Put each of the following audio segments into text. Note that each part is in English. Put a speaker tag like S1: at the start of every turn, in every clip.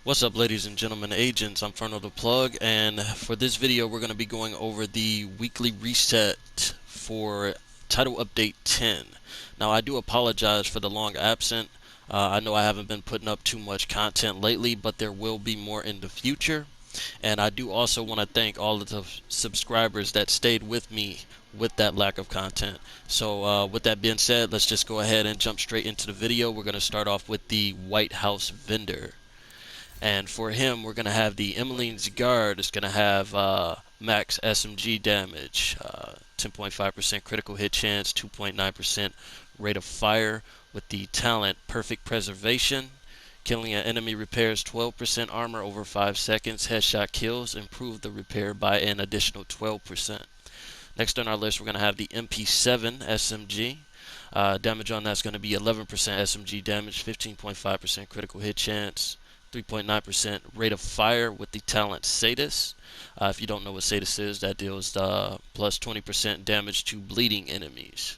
S1: What's up, ladies and gentlemen, agents? I'm Ferno the Plug, and for this video we're going to be going over the weekly reset for Title Update 10. Now I do apologize for the long absence. I know I haven't been putting up too much content lately, but there will be more in the future. And I do also want to thank all of the subscribers that stayed with me with that lack of content. So with that being said, let's just go ahead and jump straight into the video. We're going to start off with the White House vendor. And for him, we're going to have the Emmeline's Guard. It's going to have max SMG damage, 10.5% critical hit chance, 2.9% rate of fire with the talent Perfect Preservation. Killing an enemy repairs 12% armor over 5 seconds. Headshot kills improve the repair by an additional 12%. Next on our list, we're going to have the MP7 SMG. Damage on that's going to be 11% SMG damage, 15.5% critical hit chance, 3.9% rate of fire with the talent Sadist. If you don't know what Sadist is, that deals plus 20% damage to bleeding enemies.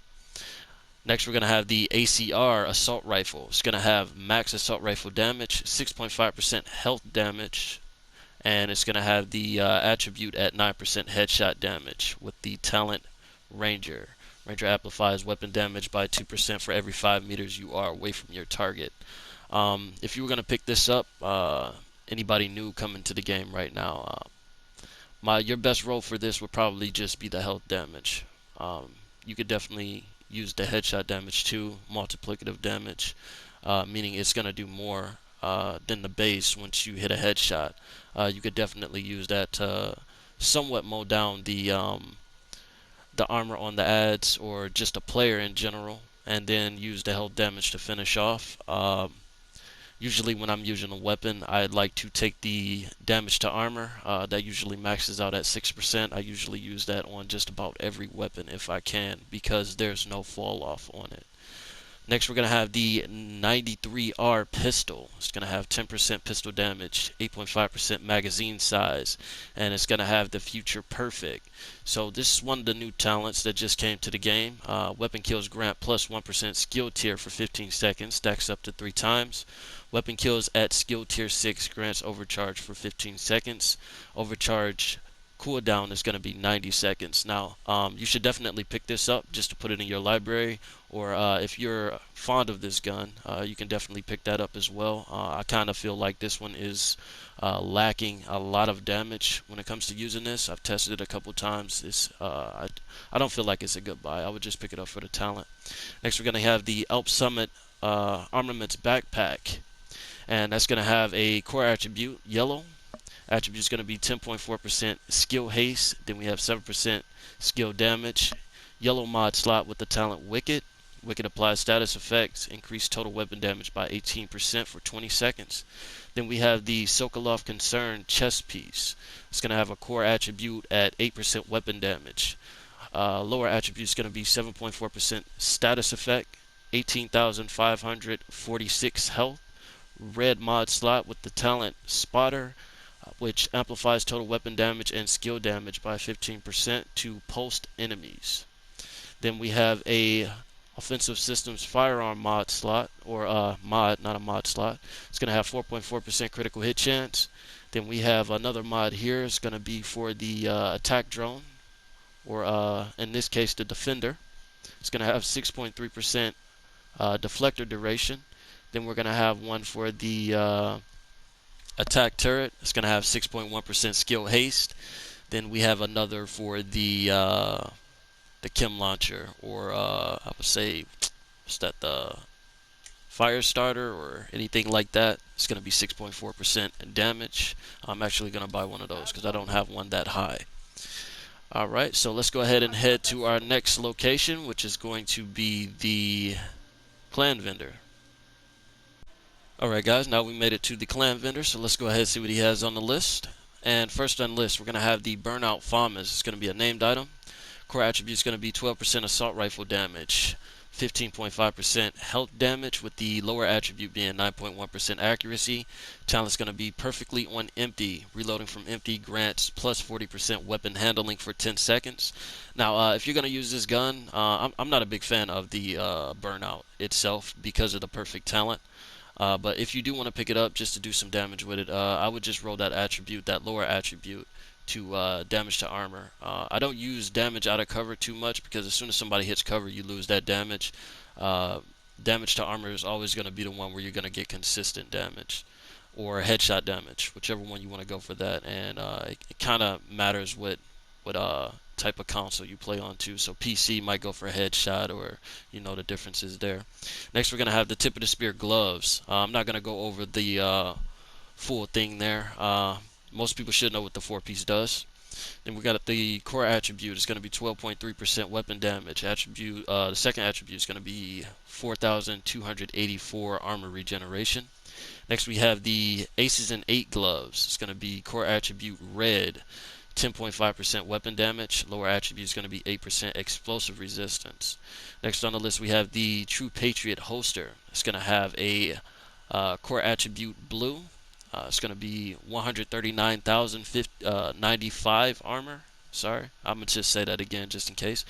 S1: Next, we're going to have the ACR Assault Rifle. It's going to have max assault rifle damage, 6.5% health damage, and it's going to have the attribute at 9% headshot damage with the talent Ranger. Ranger amplifies weapon damage by 2% for every 5 meters you are away from your target. If you were going to pick this up, anybody new coming to the game right now, your best role for this would probably just be the health damage. You could definitely use the headshot damage too, multiplicative damage, meaning it's going to do more than the base once you hit a headshot. You could definitely use that to somewhat mow down the armor on the ads or just a player in general, and then use the health damage to finish off. Usually when I'm using a weapon, I like to take the damage to armor. That usually maxes out at 6%. I usually use that on just about every weapon if I can, because there's no fall off on it. Next, we're going to have the 93R pistol. It's going to have 10% pistol damage, 8.5% magazine size, and it's going to have the Future Perfect. So this is one of the new talents that just came to the game. Weapon kills grant plus 1% skill tier for 15 seconds, stacks up to 3 times. Weapon kills at skill tier 6 grants overcharge for 15 seconds. Overcharge cooldown is going to be 90 seconds. Now, you should definitely pick this up just to put it in your library, or if you're fond of this gun, you can definitely pick that up as well. I kind of feel like this one is lacking a lot of damage when it comes to using this. I've tested it a couple times. I don't feel like it's a good buy. I would just pick it up for the talent. Next, we're going to have the Alp Summit Armaments Backpack, and that's going to have a core attribute, yellow. Attribute is going to be 10.4% skill haste. Then we have 7% skill damage. Yellow mod slot with the talent Wicked. Wicked applies status effects, increase total weapon damage by 18% for 20 seconds. Then we have the Sokolov Concern chest piece. It's going to have a core attribute at 8% weapon damage. Lower attribute is going to be 7.4% status effect, 18,546 health. Red mod slot with the talent Spotter, which amplifies total weapon damage and skill damage by 15% to post enemies. Then we have a offensive systems firearm mod slot, or mod, not a mod slot. It's going to have 4.4% critical hit chance. Then we have another mod here. It's going to be for the attack drone, or in this case the defender. It's going to have 6.3% deflector duration. Then we're going to have one for the attack turret. It's going to have 6.1% skill haste. Then we have another for the chem launcher, or I would say, what's that, the fire starter or anything like that. It's going to be 6.4% damage. I'm actually going to buy one of those because I don't have one that high. Alright, so let's go ahead and head to our next location, which is going to be the clan vendor. Alright guys, now we made it to the clan vendor, so let's go ahead and see what he has on the list. And first on the list, we're going to have the Burnout FAMAS. It's going to be a named item. Core attribute is going to be 12% assault rifle damage, 15.5% health damage, with the lower attribute being 9.1% accuracy. Talent's going to be perfectly on empty. Reloading from empty grants plus 40% weapon handling for 10 seconds. Now, if you're going to use this gun, I'm not a big fan of the Burnout itself because of the perfect talent. But if you do want to pick it up just to do some damage with it, I would just roll that attribute, that lower attribute, to damage to armor. I don't use damage out of cover too much because as soon as somebody hits cover, you lose that damage. Uh, Damage to armor is always going to be the one where you're going to get consistent damage or headshot damage, whichever one you want to go for that. And it kind of matters what type of console you play on too. So PC might go for a headshot, or the differences there. Next, we're gonna have the tip of the spear gloves. I'm not gonna go over the full thing there. Most people should know what the 4-piece does. Then we got the core attribute. It's going to be 12.3% weapon damage. Attribute. The second attribute is going to be 4,284 armor regeneration. Next, we have the Aces and 8 gloves. It's going to be core attribute red, 10.5% weapon damage. Lower attribute is going to be 8% explosive resistance. Next on the list, we have the True Patriot holster. It's going to have a core attribute blue. It's going to be 139,095 armor. Sorry, I'm going to just say that again just in case.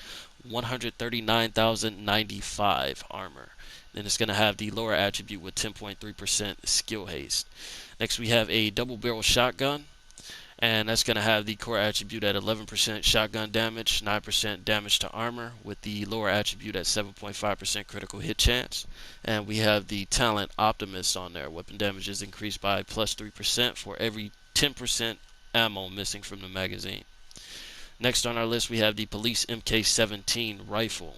S1: 139,095 armor. Then it's going to have the lower attribute with 10.3% skill haste. Next, we have a double barrel shotgun, and that's going to have the core attribute at 11% shotgun damage, 9% damage to armor, with the lower attribute at 7.5% critical hit chance. And we have the talent Optimist on there. Weapon damage is increased by plus 3% for every 10% ammo missing from the magazine. Next on our list, we have the Police MK17 rifle.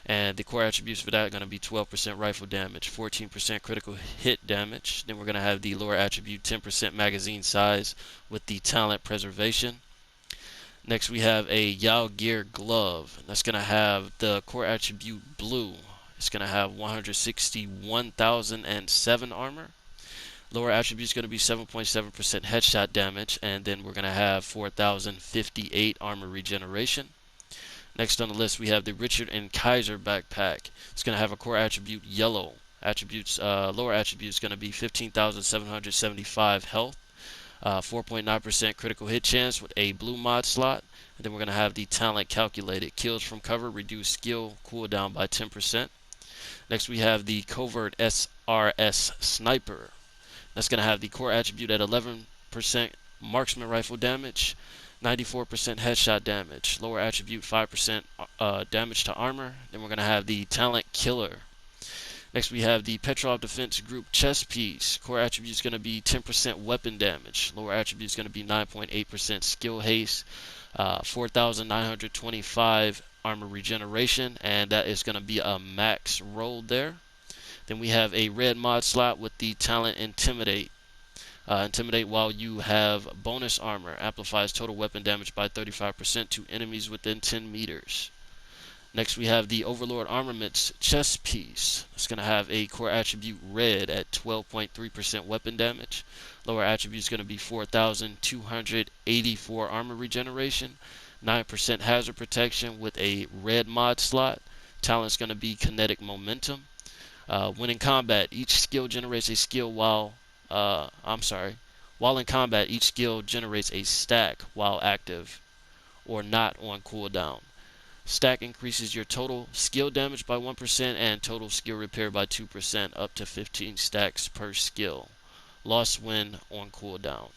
S1: And the core attributes for that are going to be 12% rifle damage, 14% critical hit damage. Then we're going to have the lower attribute 10% magazine size with the talent preservation. Next, we have a Yao Gear glove. That's going to have the core attribute blue. It's going to have 161,007 armor. Lower attribute is going to be 7.7% headshot damage. And then we're going to have 4,058 armor regeneration. Next on the list, we have the Richard and Kaiser backpack. It's going to have a core attribute yellow. Lower attribute is going to be 15,775 health, 4.9% critical hit chance with a blue mod slot. And then we're going to have the talent calculated. Kills from cover reduce skill cooldown by 10%. Next, we have the covert SRS sniper. That's going to have the core attribute at 11% marksman rifle damage, 94% headshot damage. Lower attribute 5% damage to armor. Then we're going to have the talent killer. Next, we have the Petrov Defense Group chest piece. Core attribute is going to be 10% weapon damage. Lower attribute is going to be 9.8% skill haste, 4,925 armor regeneration, and that is going to be a max roll there. Then we have a red mod slot with the talent Intimidate. Intimidate while you have bonus armor. Amplifies total weapon damage by 35% to enemies within 10 meters. Next, we have the Overlord Armaments chest piece. It's going to have a core attribute red at 12.3% weapon damage. Lower attribute is going to be 4,284 armor regeneration, 9% hazard protection with a red mod slot. Talent is going to be kinetic momentum. When in combat, each skill generates a skill while in combat, each skill generates a stack while active or not on cooldown. Stack increases your total skill damage by 1% and total skill repair by 2%, up to 15 stacks per skill. Lost when on cooldown.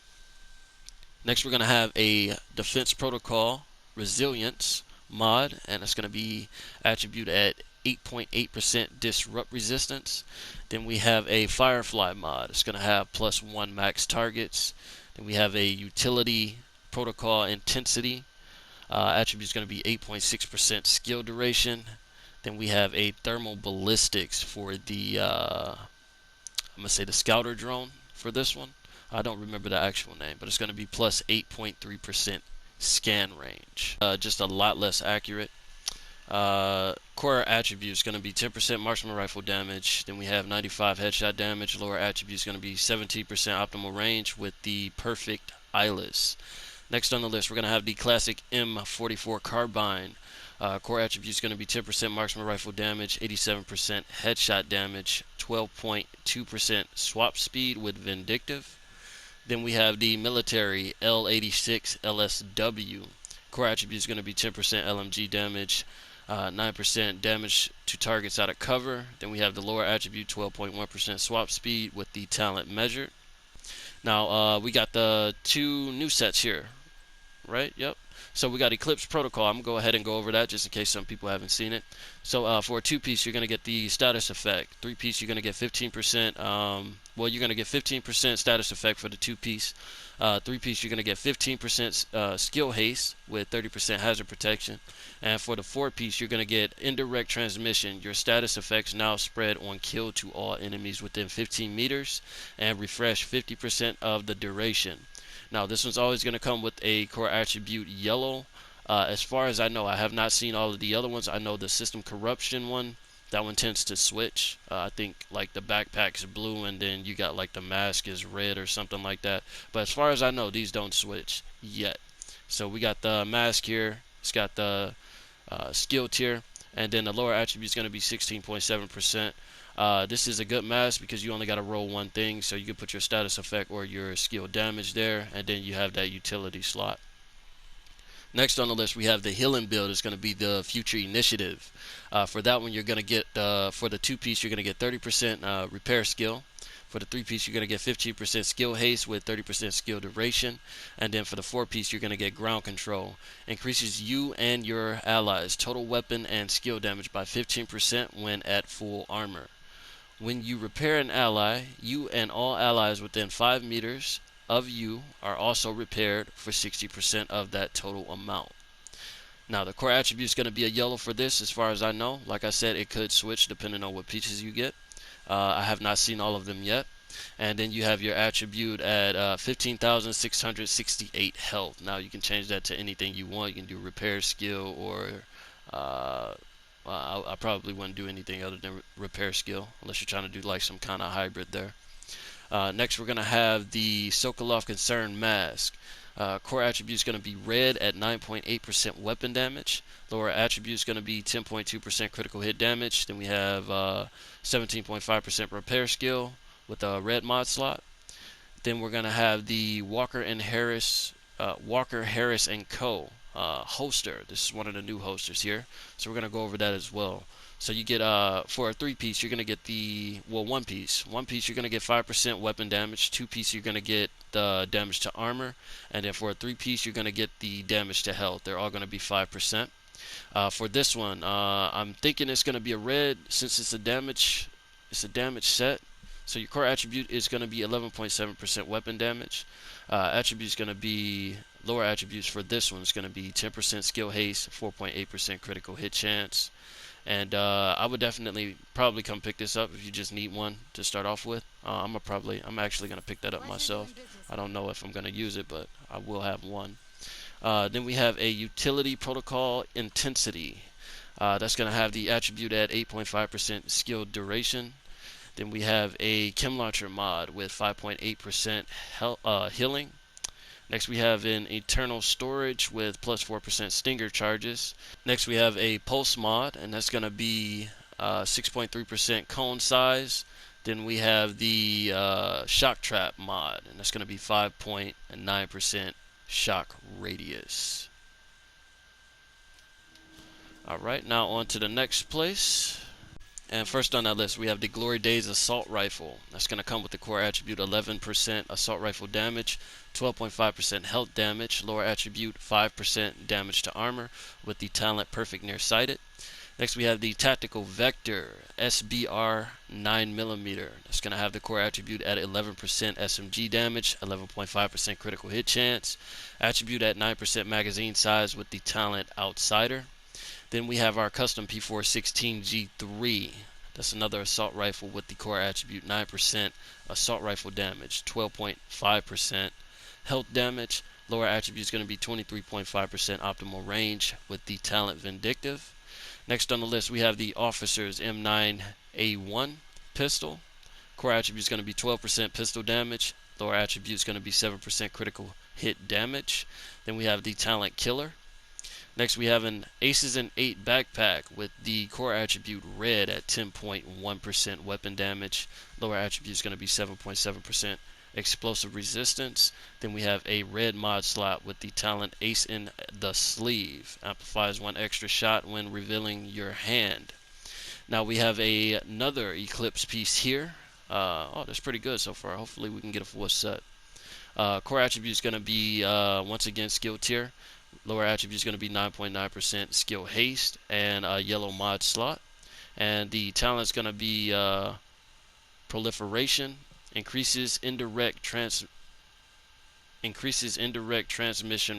S1: Next, we're going to have a Defense Protocol Resilience mod, and it's going to be attribute at 8.8% disrupt resistance. Then we have a Firefly mod. It's going to have +1 max targets. Then we have a utility protocol intensity. Attribute is going to be 8.6% skill duration. Then we have a thermal ballistics for the I'm going to say the scouter drone for this one. I don't remember the actual name, but it's going to be plus 8.3% scan range. Just a lot less accurate. Core attribute is going to be 10% marksman rifle damage. Then we have 95 headshot damage. Lower attribute is going to be 17% optimal range with the perfect eyeless. Next on the list, we're going to have the classic M44 carbine. Core attribute is going to be 10% marksman rifle damage, 87% headshot damage, 12.2% swap speed with vindictive. Then we have the military L86 LSW. Core attribute is going to be 10% LMG damage, 9% damage to targets out of cover. Then we have the lower attribute, 12.1% swap speed with the talent measured. Now we got the two new sets here, right? Yep. So we got Eclipse Protocol. I'm going to go ahead and go over that just in case some people haven't seen it. So for a 2-piece, you're going to get the status effect. 3-piece, you're going to get 15%. Well, you're going to get 15% status effect for the 2-piece. 3-piece, you're going to get 15% skill haste with 30% hazard protection. And for the 4-piece, you're going to get indirect transmission. Your status effects now spread on kill to all enemies within 15 meters and refresh 50% of the duration. Now, this one's always going to come with a core attribute yellow. As far as I know, I have not seen all of the other ones. I know the system corruption one, that one tends to switch. I think like the backpack's blue and then you got like the mask is red or something like that. But as far as I know, these don't switch yet. So we got the mask here. It's got the skill tier. And then the lower attribute is going to be 16.7%. This is a good mask because you only got to roll one thing, so you can put your status effect or your skill damage there, and then you have that utility slot. Next on the list, we have the healing build. It's going to be the Future Initiative. For that one, you're going to get, for the 2-piece, you're going to get 30% repair skill. For the 3-piece, you're going to get 15% skill haste with 30% skill duration. And then for the 4-piece, you're going to get ground control. Increases you and your allies' total weapon and skill damage by 15% when at full armor. When you repair an ally, you and all allies within 5 meters of you are also repaired for 60% of that total amount. Now, the core attribute is going to be a yellow for this, as far as I know. Like I said, it could switch depending on what pieces you get. I have not seen all of them yet. And then you have your attribute at 15,668 health. Now, you can change that to anything you want. You can do repair skill or I probably wouldn't do anything other than repair skill unless you're trying to do like some kind of hybrid there. Next, we're going to have the Sokolov Concern Mask. Core attribute is going to be red at 9.8% weapon damage. Lower attribute is going to be 10.2% critical hit damage. Then we have 17.5% repair skill with a red mod slot. Then we're going to have the Walker Harris and Co. Holster. This is one of the new holsters here, so we're going to go over that as well. So you get for a 3-piece, you're going to get the 1-piece. 1-piece, you're going to get 5% weapon damage. 2-piece, you're going to get the damage to armor, and then for a 3-piece, you're going to get the damage to health. They're all going to be 5%. For this one, I'm thinking it's going to be a red since it's a damage set. So your core attribute is going to be 11.7% weapon damage. Attribute is going to be lower attributes for this one is going to be 10% skill haste, 4.8% critical hit chance. And I would probably come pick this up if you just need one to start off with. I'm actually going to pick that up myself. I don't know if I'm going to use it, but I will have one. Then we have a utility protocol intensity. That's going to have the attribute at 8.5% skill duration. Then we have a Chem Launcher mod with 5.8% healing. Next we have an Eternal Storage with plus 4% Stinger charges. Next we have a Pulse mod, and that's going to be 6.3% cone size. Then we have the Shock Trap mod, and that's going to be 5.9% shock radius. Alright, now on to the next place. And first on that list, we have the Glory Days Assault Rifle. That's going to come with the core attribute 11% assault rifle damage, 12.5% health damage, lower attribute 5% damage to armor with the talent Perfect Nearsighted. Next we have the Tactical Vector SBR 9mm. That's going to have the core attribute at 11% SMG damage, 11.5% critical hit chance, attribute at 9% magazine size with the talent Outsider. Then we have our custom P416G3. That's another assault rifle with the core attribute 9% assault rifle damage, 12.5% health damage. Lower attribute is going to be 23.5% optimal range with the talent Vindictive. Next on the list, we have the Officer's M9A1 pistol. Core attribute is going to be 12% pistol damage. Lower attribute is going to be 7% critical hit damage. Then we have the Talent Killer. Next we have an Aces and 8 backpack with the core attribute red at 10.1% weapon damage. Lower attribute is going to be 7.7% explosive resistance. Then we have a red mod slot with the talent Ace in the Sleeve. Amplifies 1 extra shot when revealing your hand. Now we have another Eclipse piece here. Oh, that's pretty good so far. Hopefully we can get a full set. Core attribute is going to be, once again, skill tier. Lower attribute is going to be 9.9% skill haste and a yellow mod slot. And the talent is going to be proliferation, increases indirect transmission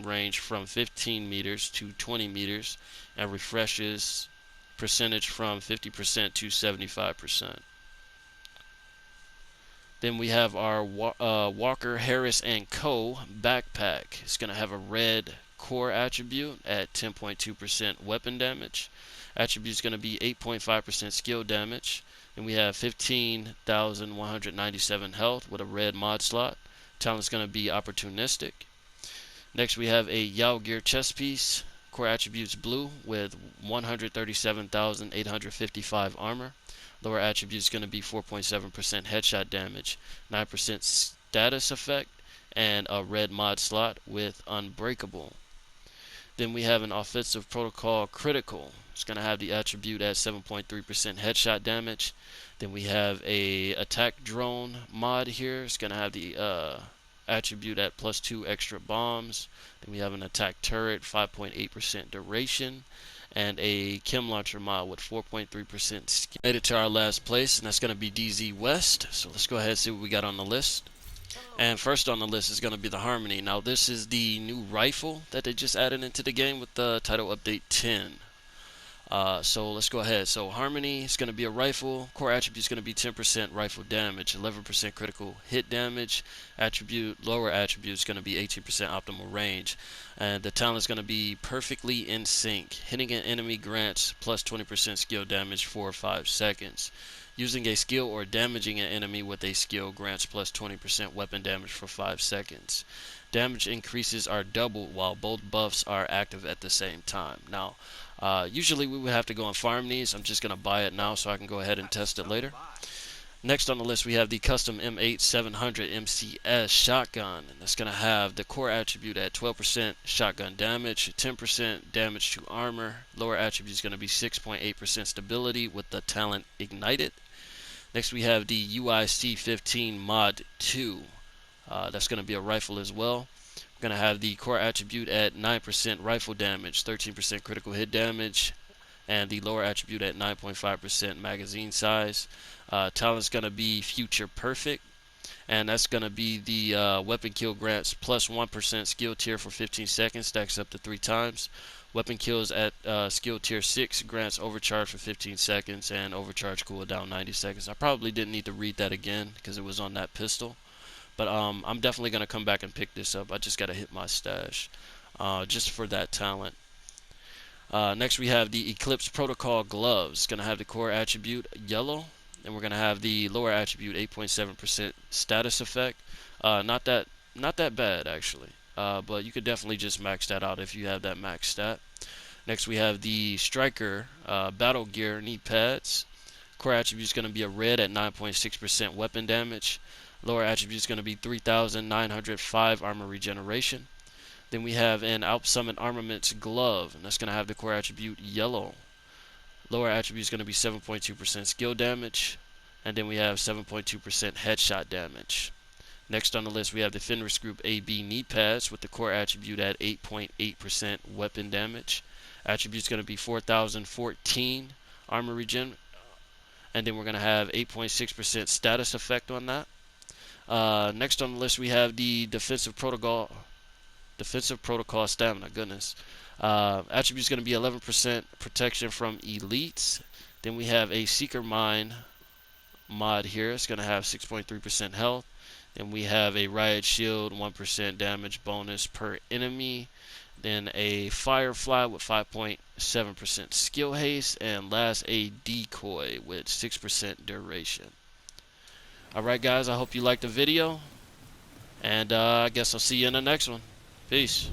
S1: range from 15 meters to 20 meters, and refreshes percentage from 50% to 75%. Then we have our Walker Harris & Co. backpack. It's going to have a red core attribute at 10.2% weapon damage. Attribute is going to be 8.5% skill damage. And we have 15,197 health with a red mod slot. Talent is going to be opportunistic. Next we have a Yao Gear chest piece. Core attributes blue with 137,855 armor. Lower attribute is going to be 4.7% headshot damage, 9% status effect, and a red mod slot with unbreakable. Then we have an offensive protocol critical. It's going to have the attribute at 7.3% headshot damage. Then we have a attack drone mod here. It's going to have the attribute at +2 extra bombs. Then we have an attack turret, 5.8% duration, and a chem launcher mod with 4.3% skin. Made it to our last place, and that's going to be DZ West. So let's go ahead and see what we got on the list. And first on the list is going to be the Harmony. Now this is the new rifle that they just added into the game with the title update 10. So let's go ahead. So Harmony is going to be a rifle. Core attribute is going to be 10% rifle damage, 11% critical hit damage. Lower attribute is going to be 18% optimal range. And the talent is going to be perfectly in sync. Hitting an enemy grants plus 20% skill damage for 5 seconds. Using a skill or damaging an enemy with a skill grants plus 20% weapon damage for 5 seconds. Damage increases are doubled while both buffs are active at the same time. Now, usually we would have to go and farm these. I'm just going to buy it now so I can go ahead and test it later. Next on the list we have the custom M8 700 MCS shotgun, and that's going to have the core attribute at 12% shotgun damage, 10% damage to armor. Lower attribute is going to be 6.8% stability with the talent ignited. Next we have the UIC-15 mod 2. That's going to be a rifle as well. We're going to have the core attribute at 9% rifle damage, 13% critical hit damage, and the lower attribute at 9.5% magazine size. Talent is going to be future perfect, and that's going to be the weapon kill grants plus 1% skill tier for 15 seconds, stacks up to 3 times. Weapon kills at skill tier 6 grants overcharge for 15 seconds and overcharge cooldown 90 seconds. I probably didn't need to read that again because it was on that pistol. But I'm definitely going to come back and pick this up. I just got to hit my stash just for that talent. Next we have the Eclipse Protocol Gloves. Going to have the core attribute yellow. And we're going to have the lower attribute 8.7% status effect. Not that bad actually. But you could definitely just max that out if you have that max stat. Next we have the Striker Battle Gear knee pads. Core attribute is going to be a red at 9.6% weapon damage. Lower attribute is going to be 3,905 armor regeneration. Then we have an Alp Summit Armaments Glove, and that's going to have the core attribute yellow. Lower attribute is going to be 7.2% skill damage, and then we have 7.2% headshot damage. Next on the list we have the Fenris Group AB knee pads with the core attribute at 8.8% weapon damage. Attribute is going to be 4,014 armor regen, and then we're going to have 8.6% status effect on that. Next on the list we have the Defensive Protocol Stamina. Goodness. Attribute is going to be 11% protection from elites. Then we have a Seeker Mine mod here. It's going to have 6.3% health. Then we have a Riot Shield, 1% damage bonus per enemy. Then a Firefly with 5.7% skill haste. And last, a Decoy with 6% duration. Alright guys, I hope you liked the video. And I guess I'll see you in the next one. Peace.